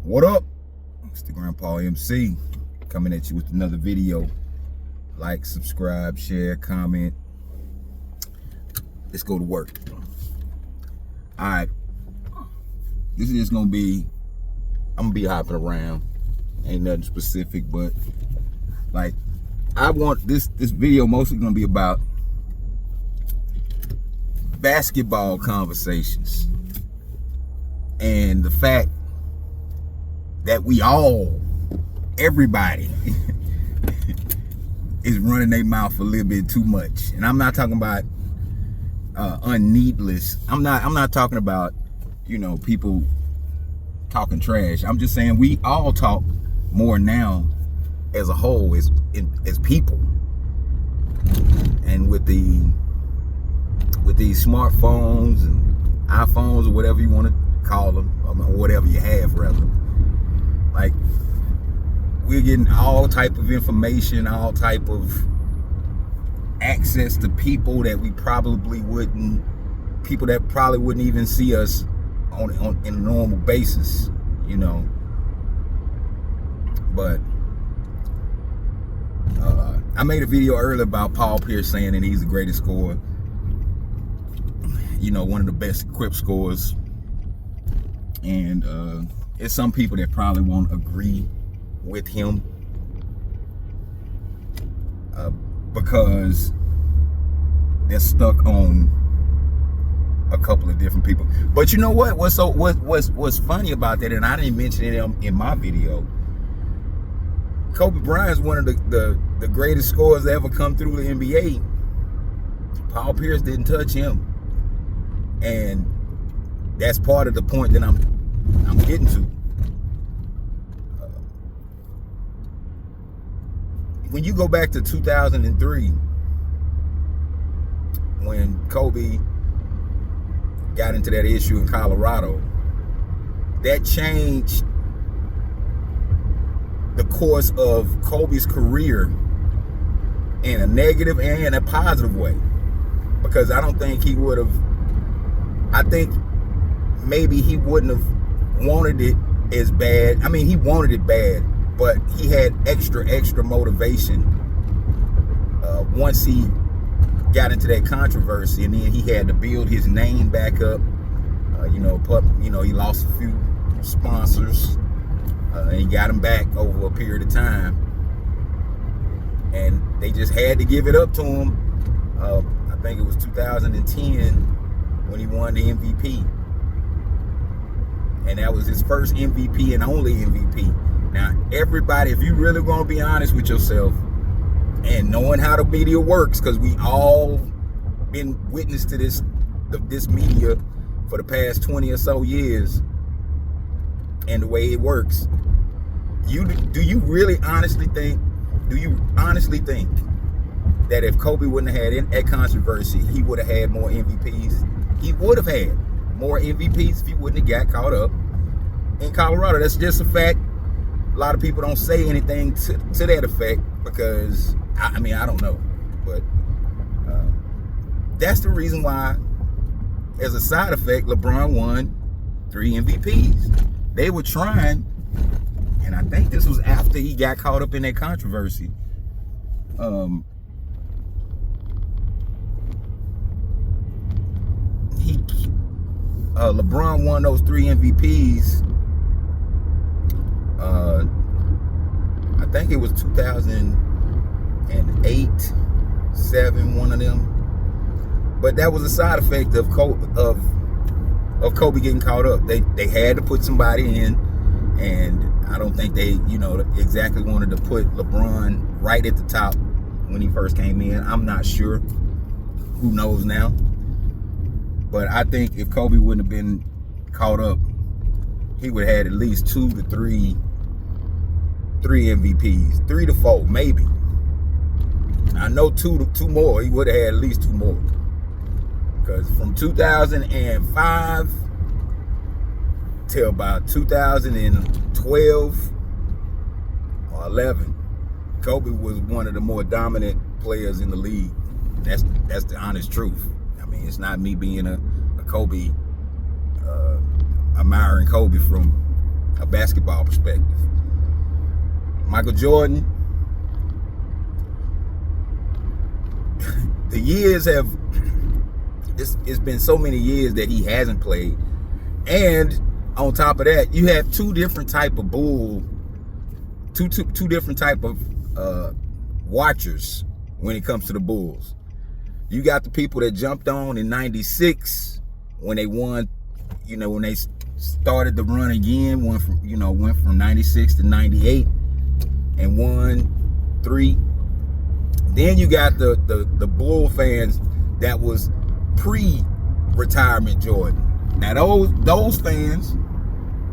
What up? It's the Grandpa MC coming at you with another video. Like, subscribe, share, comment. Let's go to work. Alright. This is just gonna be, I'm gonna be hopping around. Ain't nothing specific, but like I want this video mostly gonna be about basketball conversations and the fact that everybody is running their mouth a little bit too much. And I'm not talking about unneedless. I'm not talking about, people talking trash. I'm just saying we all talk more now as a whole, as people. And with these smartphones and iPhones or whatever you want to call them, or whatever you have rather, like we're getting all type of information, all type of access to people that people that probably wouldn't even see us on a normal basis, But I made a video earlier about Paul Pierce saying that he's the greatest scorer, one of the best equipped scorers. And it's some people that probably won't agree with him because they're stuck on a couple of different people. But you know what? What's funny about that, and I didn't mention it in my video, Kobe Bryant is one of the greatest scorers that ever come through the NBA. Paul Pierce didn't touch him. And that's part of the point that I'm getting to. When you go back to 2003, when Kobe got into that issue in Colorado, that changed the course of Kobe's career in a negative and a positive way. Because I don't think he would have, I think maybe he wouldn't have wanted it as bad. I mean, he wanted it bad, but he had extra motivation once he got into that controversy, and then he had to build his name back up. He lost a few sponsors, and he got them back over a period of time, and they just had to give it up to him. I think it was 2010 when he won the MVP. And that was his first MVP and only MVP. Now, everybody, if you really want to be honest with yourself and knowing how the media works, because we all been witness to this media for the past 20 or so years and the way it works, do you honestly think that if Kobe wouldn't have had that controversy, he would have had more MVPs? He would have had more MVPs if he wouldn't have got caught up in Colorado. That's just a fact. A lot of people don't say anything to that effect because, I don't know. But that's the reason why, as a side effect, LeBron won 3 MVPs. They were trying, and I think this was after he got caught up in that controversy. LeBron won those 3 MVPs. I think it was 2008, 7, one of them. But that was a side effect of Kobe getting caught up. They had to put somebody in, and I don't think they, exactly wanted to put LeBron right at the top when he first came in. I'm not sure. Who knows now? But I think if Kobe wouldn't have been caught up, he would have had at least 2 to 3 MVPs, 3 to 4, maybe. I know 2 more. He would have had at least 2 more. Because from 2005 till about 2012 or 11, Kobe was one of the more dominant players in the league. That's the honest truth. I mean, it's not me being a Kobe, admiring Kobe from a basketball perspective. Michael Jordan, the years have, it's been so many years that he hasn't played. And on top of that, you have two different type of two different type of watchers when it comes to the Bulls. You got the people that jumped on in '96 when they won, when they started the run again, went from '96 to '98 and won 3. Then you got the Bull fans that was pre-retirement Jordan. Now those fans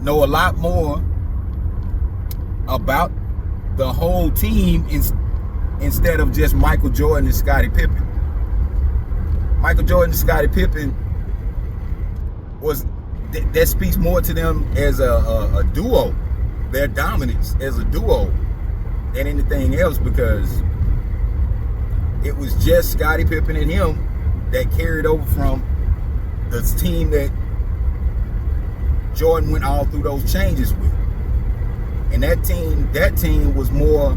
know a lot more about the whole team instead of just Michael Jordan and Scottie Pippen. Michael Jordan and Scottie Pippen that speaks more to them as a duo, their dominance as a duo, than anything else, because it was just Scottie Pippen and him that carried over from the team that Jordan went all through those changes with. And that team was more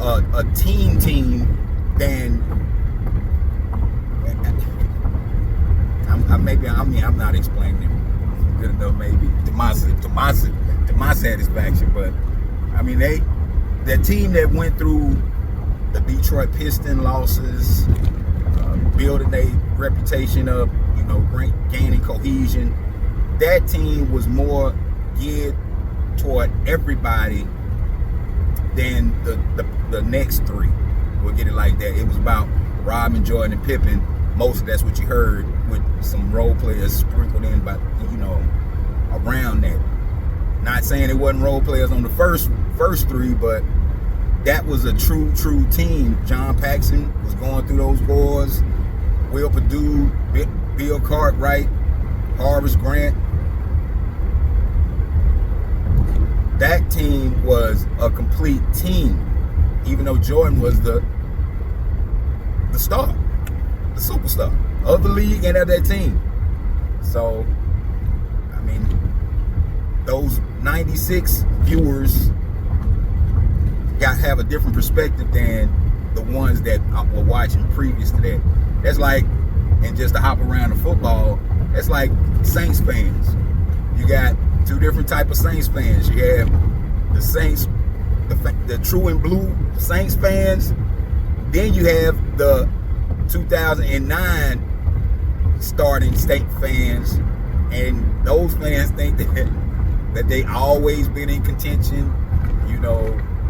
a team than I'm not explaining it good enough, maybe to my satisfaction, but I mean that team that went through the Detroit Pistons losses, building a reputation up, gaining cohesion. That team was more geared toward everybody than the next 3. We'll get it like that. It was about Rodman, Jordan, and Pippen. Most of that's what you heard, with some role players sprinkled in, but around that. Not saying it wasn't role players on the first 3, but that was a true team. John Paxson was going through those boards. Will Perdue, Bill Cartwright, Horace Grant. That team was a complete team, even though Jordan was the star, the superstar of the league and of that team. So, I mean, those 96 viewers have a different perspective than the ones that were watching previous to that. That's like, and just to hop around the football, that's like Saints fans. You got 2 different type of Saints fans. You have the Saints, the true and blue Saints fans. Then you have the 2009 starting state fans, and those fans think that they always been in contention.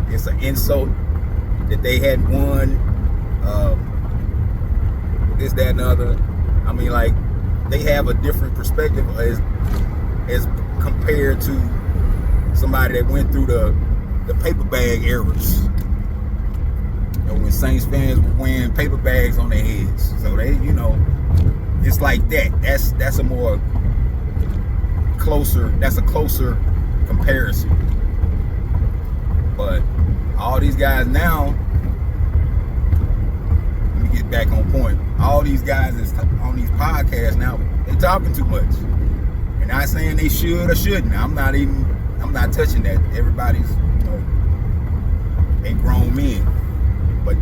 It's an insult that they hadn't won this, that, and the other. I mean, like, they have a different perspective as compared to somebody that went through the paper bag eras. When Saints fans were wearing paper bags on their heads. So they, it's like that. That's a more closer comparison. But all these guys now, let me get back on point. All these guys that's on these podcasts now, they talking too much. And not saying they should or shouldn't. I'm not touching that. Everybody's, they grown men. But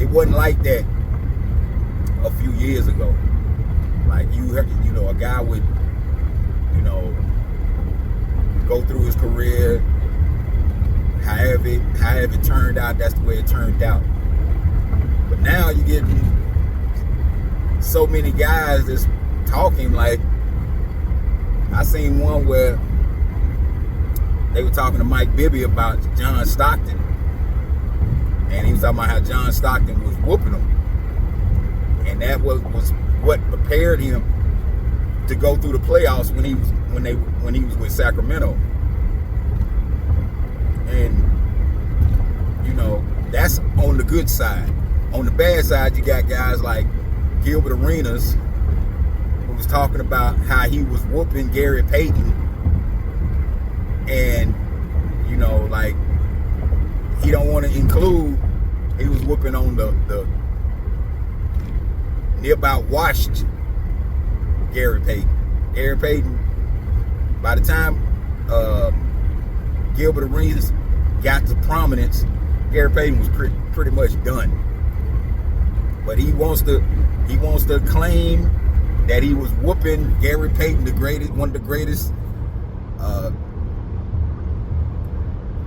it wasn't like that a few years ago. Like, a guy would, go through his career, however it turned out, that's the way it turned out. But now you're getting so many guys that's talking. Like, I seen one where they were talking to Mike Bibby about John Stockton. And he was talking about how John Stockton was whooping him. And that was what prepared him to go through the playoffs when he was with Sacramento. And that's on the good side. On the bad side, you got guys like Gilbert Arenas, who was talking about how he was whooping Gary Payton. And like, he don't want to include, he was whooping on the nearby washed Gary Payton. Gary Payton, by the time Gilbert Arenas got to prominence, Gary Payton was pretty much done. But he wants to claim that he was whooping Gary Payton, one of the greatest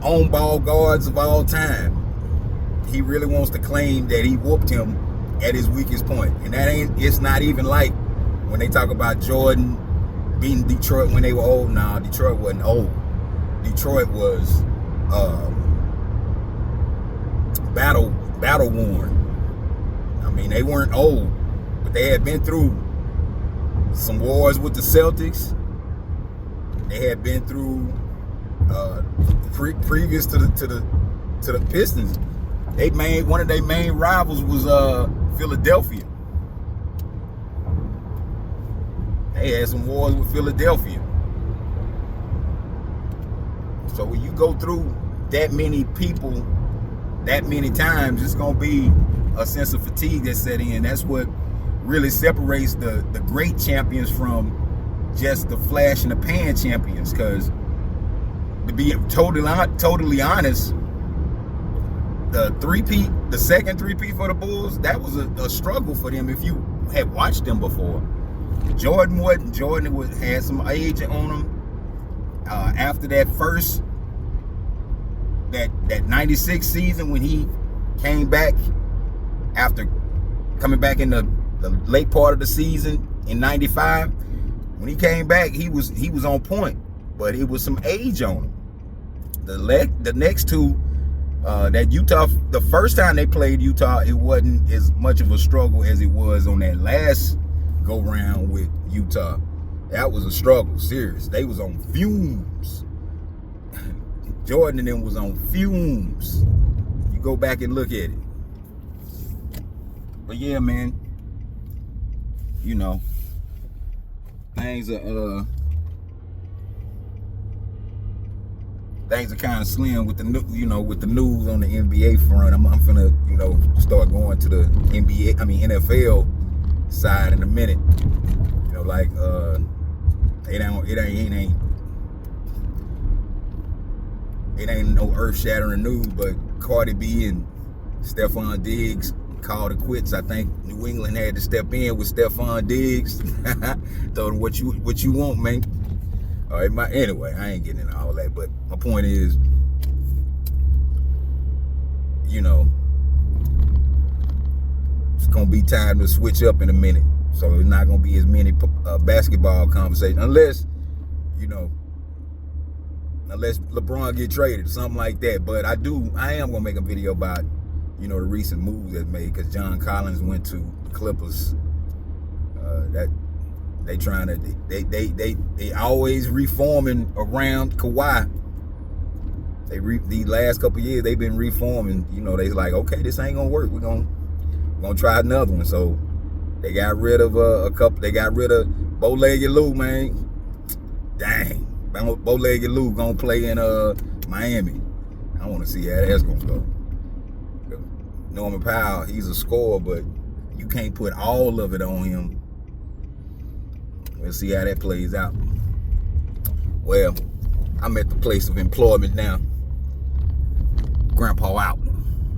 on-ball guards of all time. He really wants to claim that he whooped him at his weakest point. And it's not even like when they talk about Jordan beating Detroit when they were old. Nah, Detroit wasn't old. Detroit was battle worn. I mean, they weren't old, but they had been through some wars with the Celtics. They had been through previous to the Pistons. One of their main rivals was Philadelphia. They had some wars with Philadelphia. So when you go through that many people that many times, it's gonna be a sense of fatigue that set in. That's what really separates the great champions from just the flash in the pan champions. Because to be totally honest, the second three-peat for the Bulls, that was a struggle for them if you had watched them before. Jordan had some age on him. After that first, that 96 season when he came back, after coming back in the late part of the season in 95, when he came back, he was on point, but it was some age on him. The next two, that Utah, the first time they played Utah, it wasn't as much of a struggle as it was on that last go round with Utah. That was a struggle, serious. They was on fumes. Jordan and them was on fumes. You go back and look at it. But yeah, man, you know, things are kind of slim with the news on the NBA front. I'm finna start going to the NFL side in a minute. It ain't no earth-shattering news, but Cardi B and Stephon Diggs called it quits. I think New England had to step in with Stephon Diggs. Told him what you want, man. All right, anyway, I ain't getting into all that, but my point is, it's gonna be time to switch up in a minute. So it's not gonna be as many basketball conversations unless LeBron get traded, something like that. But I am gonna make a video about the recent moves that's made, because John Collins went to the Clippers. That they trying to they always reforming around Kawhi. These last couple of years they've been reforming. They like, okay, this ain't gonna work. We're gonna try another one. So they got rid of a couple. They got rid of Bow-Legged Lou, man. Dang, Bow-Legged Lou gonna play in Miami. I want to see how that's gonna go. Norman Powell, he's a scorer, but you can't put all of it on him. We'll see how that plays out. Well, I'm at the place of employment now. Grandpa out.